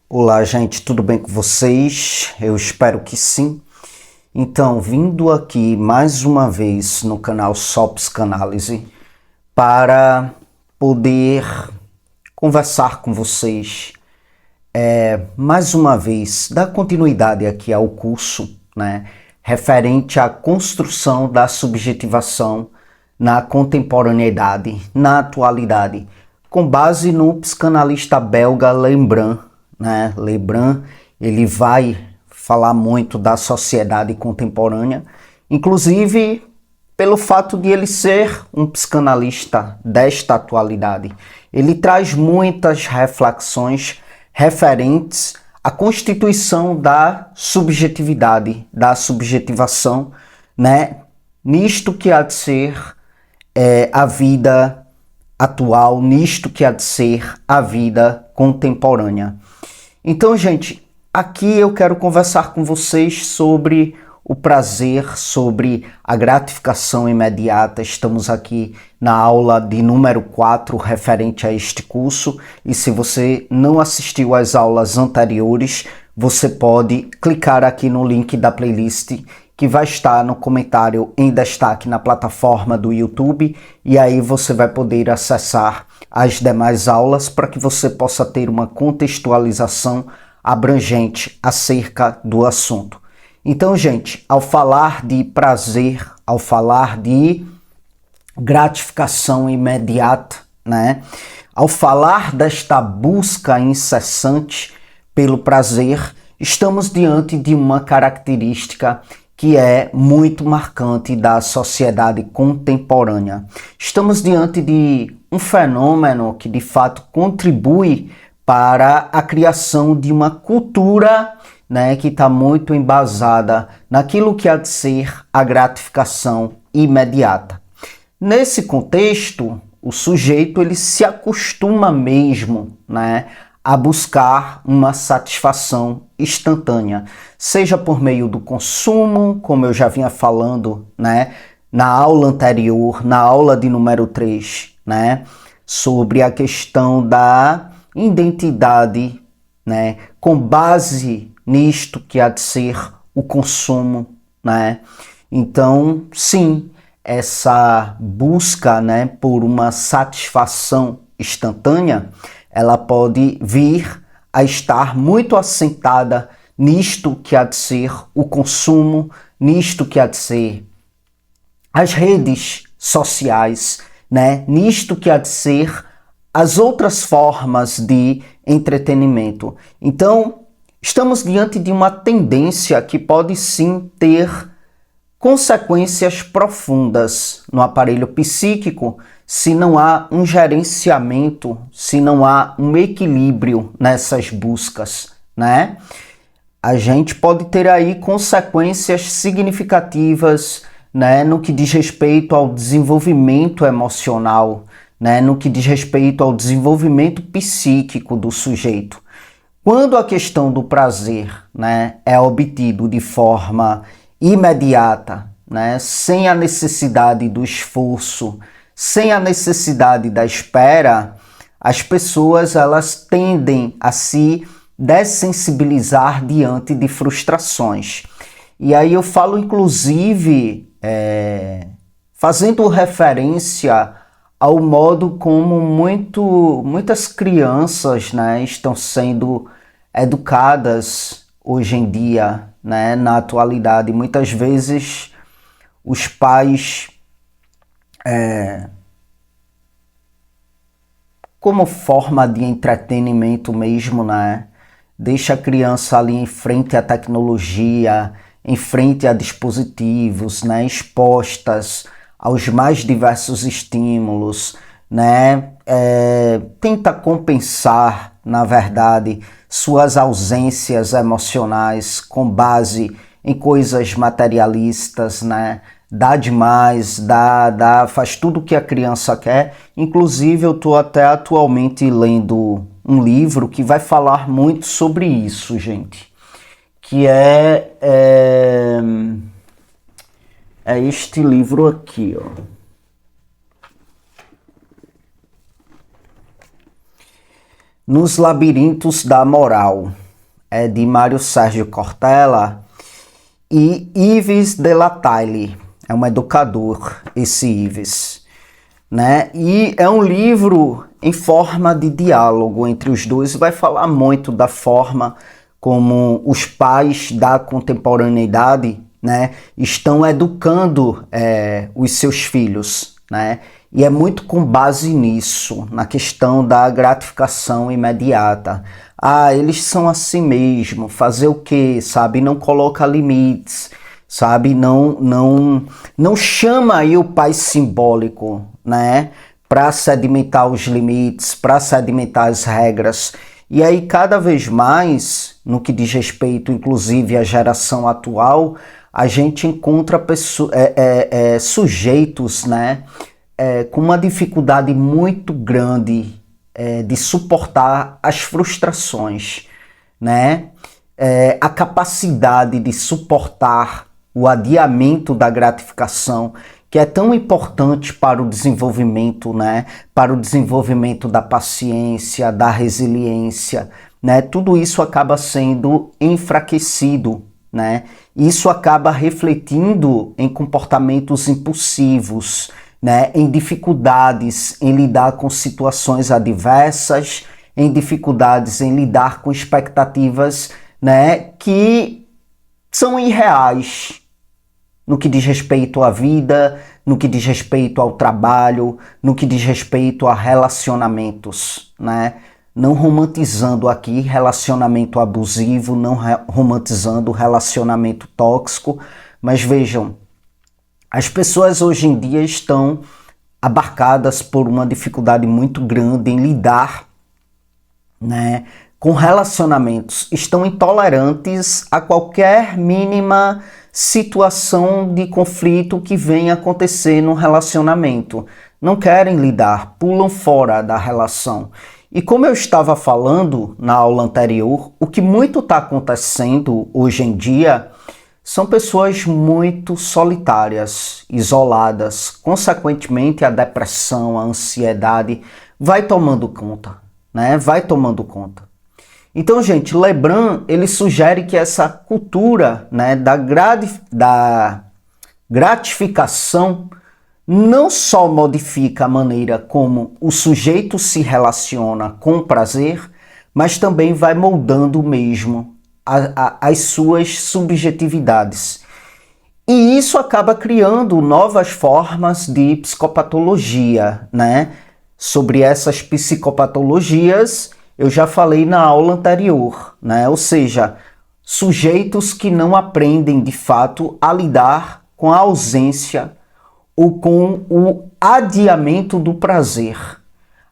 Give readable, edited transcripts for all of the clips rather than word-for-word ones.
Olá, gente, tudo bem com vocês? Eu espero que sim. Então, vindo aqui mais uma vez no canal Só Psicanálise para poder conversar com vocês, mais uma vez, dar continuidade aqui ao curso, né, referente à construção da subjetivação na contemporaneidade, na atualidade, com base no psicanalista belga Lebrun, né? Lebrun, ele vai falar muito da sociedade contemporânea, inclusive pelo fato de ele ser um psicanalista desta atualidade. Ele traz muitas reflexões referentes à constituição da subjetividade, da subjetivação, né? Nisto que há de ser a vida atual, nisto que há de ser a vida contemporânea. Então, gente, aqui eu quero conversar com vocês sobre o prazer, sobre a gratificação imediata. Estamos aqui na aula de número 4 referente a este curso, e se você não assistiu às aulas anteriores, você pode clicar aqui no link da playlist que vai estar no comentário em destaque na plataforma do YouTube, e aí você vai poder acessar as demais aulas para que você possa ter uma contextualização abrangente acerca do assunto. Então, gente, ao falar de prazer, ao falar de gratificação imediata, né? Ao falar desta busca incessante pelo prazer, estamos diante de uma característica que é muito marcante da sociedade contemporânea. Estamos diante de um fenômeno que de fato contribui para a criação de uma cultura, né, que está muito embasada naquilo que há de ser a gratificação imediata. Nesse contexto, o sujeito ele se acostuma mesmo, né, a buscar uma satisfação instantânea, seja por meio do consumo, como eu já vinha falando, né, na aula anterior, na aula de número 3, né, sobre a questão da identidade, né, com base nisto que há de ser o consumo, né? Então, sim, essa busca, né, por uma satisfação instantânea, ela pode vir a estar muito assentada nisto que há de ser o consumo, nisto que há de ser as redes sociais, né? Nisto que há de ser as outras formas de entretenimento. Então, estamos diante de uma tendência que pode sim ter consequências profundas no aparelho psíquico se não há um gerenciamento, se não há um equilíbrio nessas buscas, né? A gente pode ter aí consequências significativas, né, no que diz respeito ao desenvolvimento emocional, né, no que diz respeito ao desenvolvimento psíquico do sujeito. Quando a questão do prazer, né, é obtido de forma imediata, né, sem a necessidade do esforço, sem a necessidade da espera, as pessoas elas tendem a se dessensibilizar diante de frustrações. E aí eu falo inclusive fazendo referência ao modo como muitas crianças, né, estão sendo educadas hoje em dia, né, na atualidade. Muitas vezes os pais, como forma de entretenimento mesmo, né, deixa a criança ali em frente à tecnologia, em frente a dispositivos, né, expostas aos mais diversos estímulos, né, tenta compensar, na verdade, suas ausências emocionais com base em coisas materialistas, né, dá demais, faz tudo o que a criança quer. Inclusive eu estou até atualmente lendo um livro que vai falar muito sobre isso, gente, que é este livro aqui, ó. Nos Labirintos da Moral, é de Mário Sérgio Cortella e Yves de la Taille, é um educador, esse Yves, né? E é um livro em forma de diálogo entre os dois, vai falar muito da forma como os pais da contemporaneidade, né, estão educando os seus filhos, né? E é muito com base nisso, na questão da gratificação imediata. Ah, eles são assim mesmo, fazer o quê, sabe? Não coloca limites, sabe? Não chama aí o pai simbólico, né? Para sedimentar os limites, para sedimentar as regras. E aí, cada vez mais, no que diz respeito, inclusive, à geração atual, a gente encontra sujeitos, né? Com uma dificuldade muito grande de suportar as frustrações, né? A capacidade de suportar o adiamento da gratificação, que é tão importante para o desenvolvimento, né? Para o desenvolvimento da paciência, da resiliência, né? Tudo isso acaba sendo enfraquecido, né? Isso acaba refletindo em comportamentos impulsivos, né, em dificuldades em lidar com situações adversas, em dificuldades em lidar com expectativas, né, que são irreais no que diz respeito à vida, no que diz respeito ao trabalho, no que diz respeito a relacionamentos, né? Não romantizando aqui relacionamento abusivo, não romantizando relacionamento tóxico, mas vejam, as pessoas hoje em dia estão abarcadas por uma dificuldade muito grande em lidar, né, com relacionamentos. Estão intolerantes a qualquer mínima situação de conflito que venha acontecer no relacionamento. Não querem lidar, pulam fora da relação. E como eu estava falando na aula anterior, o que muito está acontecendo hoje em dia são pessoas muito solitárias, isoladas. Consequentemente, a depressão, a ansiedade vai tomando conta, né? Vai tomando conta. Então, gente, Lebrun, ele sugere que essa cultura, né, da gratificação não só modifica a maneira como o sujeito se relaciona com o prazer, mas também vai moldando mesmo as suas subjetividades. E isso acaba criando novas formas de psicopatologia, né? Sobre essas psicopatologias eu já falei na aula anterior, né? Ou seja, sujeitos que não aprendem de fato a lidar com a ausência ou com o adiamento do prazer.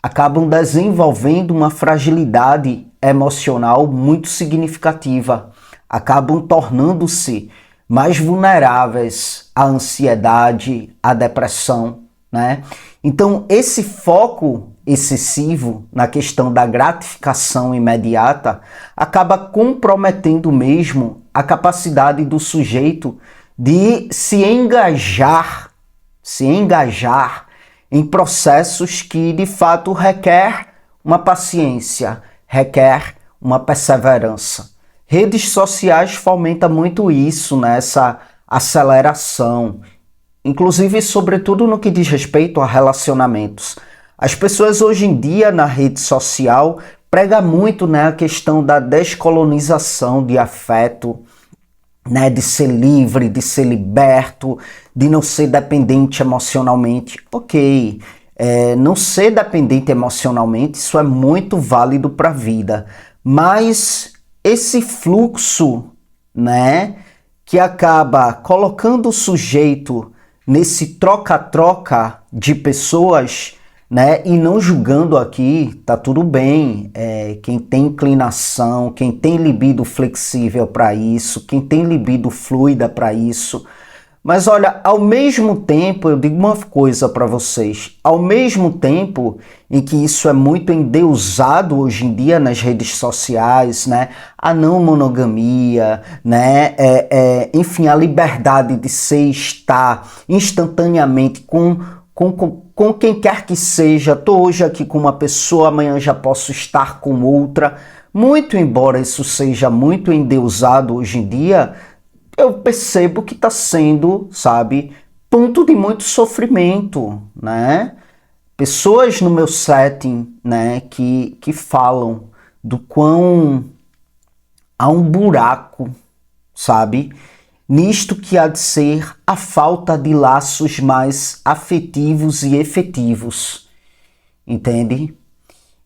Acabam desenvolvendo uma fragilidade emocional muito significativa, acabam tornando-se mais vulneráveis à ansiedade, à depressão, né? Então, esse foco excessivo na questão da gratificação imediata acaba comprometendo mesmo a capacidade do sujeito de se engajar em processos que de fato requer uma paciência, requer uma perseverança. Redes sociais fomentam muito isso, né? Essa aceleração, inclusive sobretudo no que diz respeito a relacionamentos. As pessoas hoje em dia na rede social pregam muito, né, a questão da descolonização de afeto, né, de ser livre, de ser liberto, de não ser dependente emocionalmente. Ok, não ser dependente emocionalmente, isso é muito válido para a vida, mas esse fluxo, né, que acaba colocando o sujeito nesse troca-troca de pessoas, né, e não julgando aqui, tá tudo bem, quem tem inclinação, quem tem libido flexível para isso, quem tem libido fluida para isso. Mas olha, ao mesmo tempo, eu digo uma coisa para vocês, ao mesmo tempo em que isso é muito endeusado hoje em dia nas redes sociais, né, a não monogamia, né, enfim, a liberdade de ser e estar instantaneamente com com quem quer que seja. Estou hoje aqui com uma pessoa, amanhã já posso estar com outra. Muito embora isso seja muito endeusado hoje em dia, eu percebo que está sendo, sabe, ponto de muito sofrimento, né? Pessoas no meu setting, né, que falam do quão há um buraco, sabe, nisto que há de ser a falta de laços mais afetivos e efetivos, entende?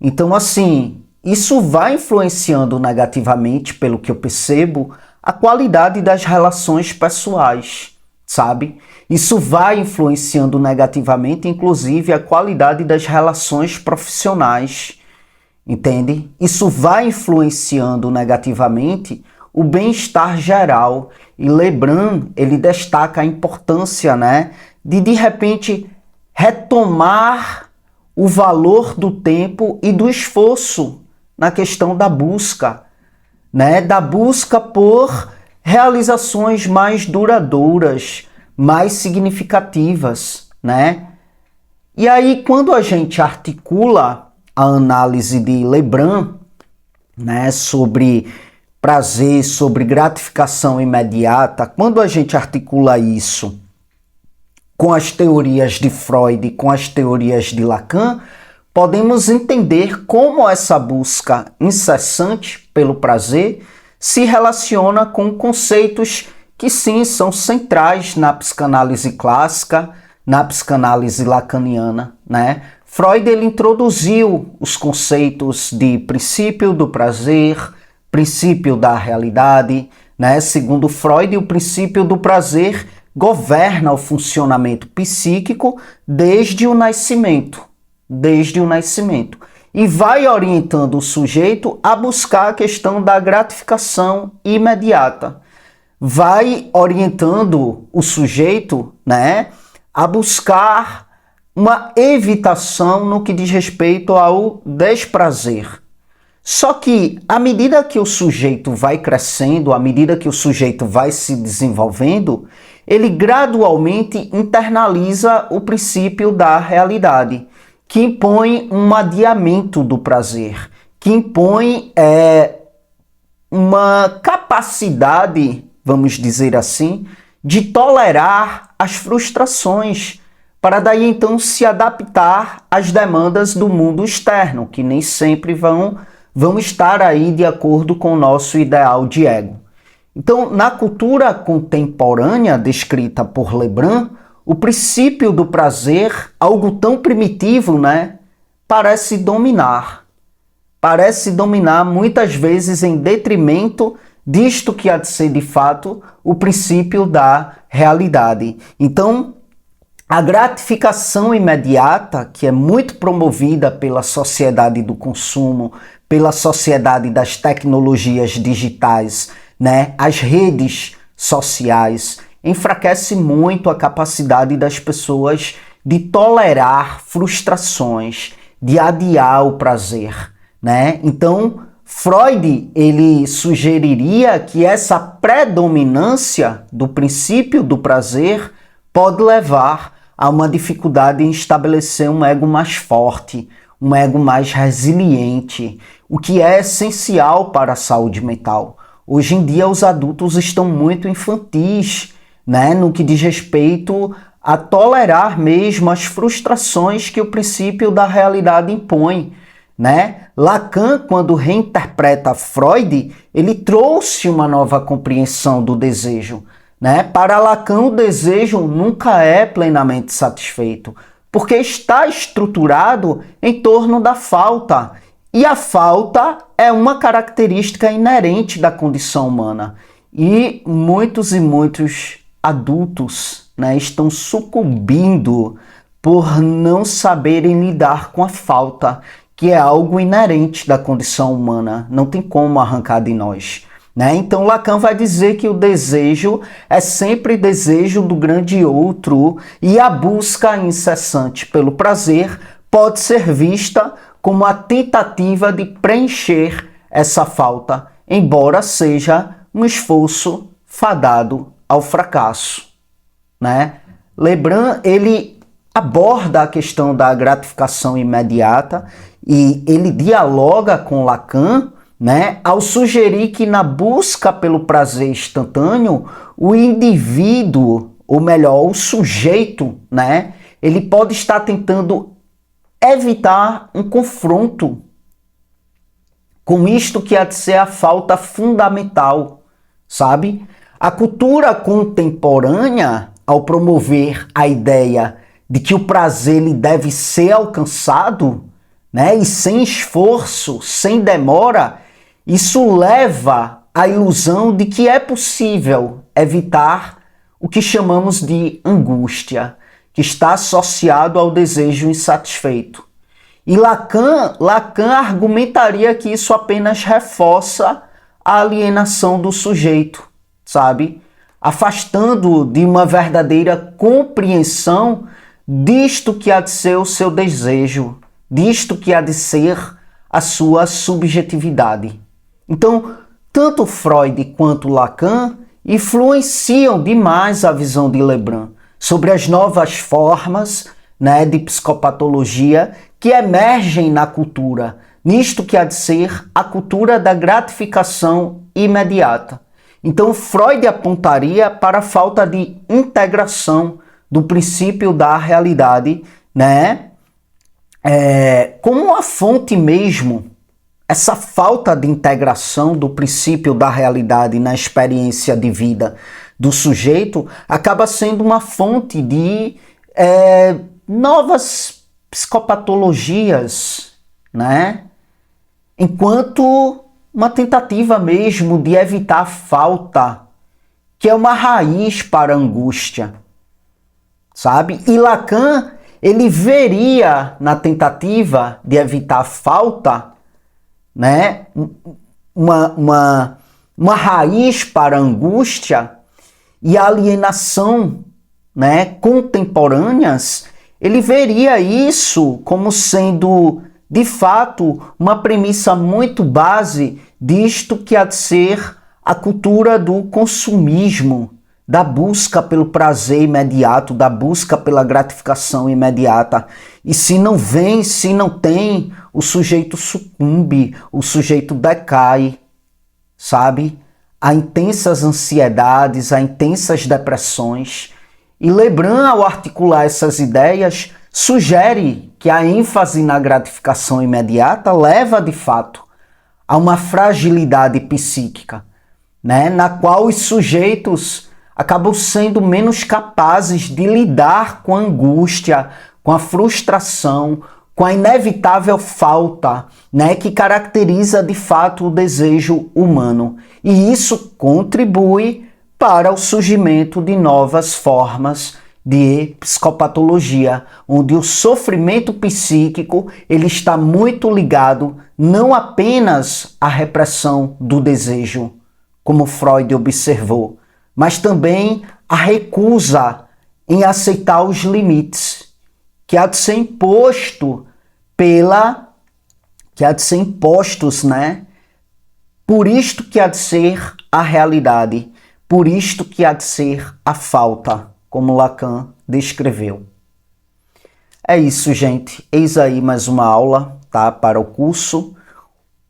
Então, assim, isso vai influenciando negativamente, pelo que eu percebo, a qualidade das relações pessoais, sabe? Isso vai influenciando negativamente, inclusive, a qualidade das relações profissionais, entende? Isso vai influenciando negativamente o bem-estar geral. E Lebrun, ele destaca a importância, né, de repente, retomar o valor do tempo e do esforço na questão da busca, né, da busca por realizações mais duradouras, mais significativas, né? E aí, quando a gente articula a análise de Lebrun, né, sobre prazer, sobre gratificação imediata, quando a gente articula isso com as teorias de Freud, com as teorias de Lacan, podemos entender como essa busca incessante pelo prazer se relaciona com conceitos que sim são centrais na psicanálise clássica, na psicanálise lacaniana, né? Freud, ele introduziu os conceitos de princípio do prazer, princípio da realidade, né? Segundo Freud, o princípio do prazer governa o funcionamento psíquico desde o nascimento, e vai orientando o sujeito a buscar a questão da gratificação imediata. Vai orientando o sujeito, né, a buscar uma evitação no que diz respeito ao desprazer. Só que, à medida que o sujeito vai crescendo, à medida que o sujeito vai se desenvolvendo, ele gradualmente internaliza o princípio da realidade, que impõe um adiamento do prazer, que impõe uma capacidade, vamos dizer assim, de tolerar as frustrações, para daí então se adaptar às demandas do mundo externo, que nem sempre vão estar aí de acordo com o nosso ideal de ego. Então, na cultura contemporânea descrita por Lebrun, o princípio do prazer, algo tão primitivo, né, parece dominar muitas vezes em detrimento disto que há de ser de fato o princípio da realidade. Então, a gratificação imediata, que é muito promovida pela sociedade do consumo, pela sociedade das tecnologias digitais, né, as redes sociais, enfraquece muito a capacidade das pessoas de tolerar frustrações, de adiar o prazer, né? Então, Freud, ele sugeriria que essa predominância do princípio do prazer pode levar a uma dificuldade em estabelecer um ego mais forte, um ego mais resiliente, o que é essencial para a saúde mental. Hoje em dia, os adultos estão muito infantis, né, no que diz respeito a tolerar mesmo as frustrações que o princípio da realidade impõe, né? Lacan, quando reinterpreta Freud, ele trouxe uma nova compreensão do desejo, né? Para Lacan, o desejo nunca é plenamente satisfeito, porque está estruturado em torno da falta, e a falta é uma característica inerente da condição humana. E muitos adultos, né, estão sucumbindo por não saberem lidar com a falta, que é algo inerente da condição humana, não tem como arrancar de nós, né? Então Lacan vai dizer que o desejo é sempre desejo do grande outro, e a busca incessante pelo prazer pode ser vista como a tentativa de preencher essa falta, embora seja um esforço fadado ao fracasso, né? Lebrun, ele aborda a questão da gratificação imediata e ele dialoga com Lacan, né, ao sugerir que na busca pelo prazer instantâneo, o indivíduo, ou melhor, o sujeito, né, ele pode estar tentando evitar um confronto com isto que há de ser a falta fundamental, sabe? A cultura contemporânea, ao promover a ideia de que o prazer ele deve ser alcançado, né, e sem esforço, sem demora, isso leva à ilusão de que é possível evitar o que chamamos de angústia, que está associado ao desejo insatisfeito. E Lacan argumentaria que isso apenas reforça a alienação do sujeito, sabe? Afastando de uma verdadeira compreensão disto que há de ser o seu desejo, disto que há de ser a sua subjetividade. Então, tanto Freud quanto Lacan influenciam demais a visão de Lebrun sobre as novas formas, né, de psicopatologia que emergem na cultura, nisto que há de ser a cultura da gratificação imediata. Então, Freud apontaria para a falta de integração do princípio da realidade, né, como uma fonte mesmo. Essa falta de integração do princípio da realidade na experiência de vida do sujeito acaba sendo uma fonte de novas psicopatologias, né? Enquanto uma tentativa mesmo de evitar a falta, que é uma raiz para a angústia, sabe? E Lacan, ele veria na tentativa de evitar a falta, né, uma raiz para a angústia e a alienação, né, contemporâneas. Ele veria isso como sendo, de fato, uma premissa muito base disto que há de ser a cultura do consumismo, da busca pelo prazer imediato, da busca pela gratificação imediata. E se não vem, se não tem, o sujeito sucumbe, o sujeito decai, sabe? Há intensas ansiedades, há intensas depressões. E Lebrun, ao articular essas ideias, sugere que a ênfase na gratificação imediata leva, de fato, a uma fragilidade psíquica, né? Na qual os sujeitos acabam sendo menos capazes de lidar com a angústia, com a frustração, com a inevitável falta, né, que caracteriza de fato o desejo humano. E isso contribui para o surgimento de novas formas de psicopatologia, onde o sofrimento psíquico ele está muito ligado não apenas à repressão do desejo, como Freud observou, mas também a recusa em aceitar os limites, que há de ser imposto né? Por isto que há de ser a realidade, por isto que há de ser a falta, como Lacan descreveu. É isso, gente. Eis aí mais uma aula, tá, para o curso.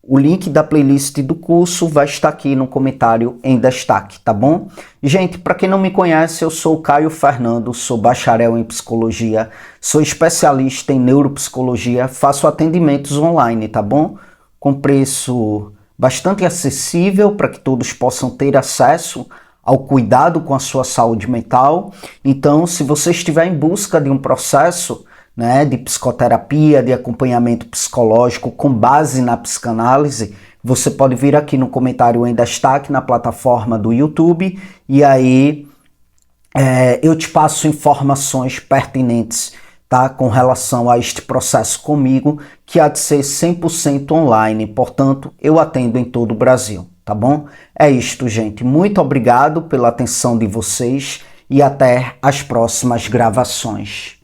O link da playlist do curso vai estar aqui no comentário em destaque, tá bom? Gente, para quem não me conhece, eu sou o Caio Fernando, sou bacharel em psicologia, sou especialista em neuropsicologia, faço atendimentos online, tá bom? Com preço bastante acessível para que todos possam ter acesso ao cuidado com a sua saúde mental. Então, se você estiver em busca de um processo, né, de psicoterapia, de acompanhamento psicológico com base na psicanálise, você pode vir aqui no comentário em destaque na plataforma do YouTube e aí eu te passo informações pertinentes, tá, com relação a este processo comigo, que há de ser 100% online, portanto, eu atendo em todo o Brasil, tá bom? É isto, gente. Muito obrigado pela atenção de vocês e até as próximas gravações.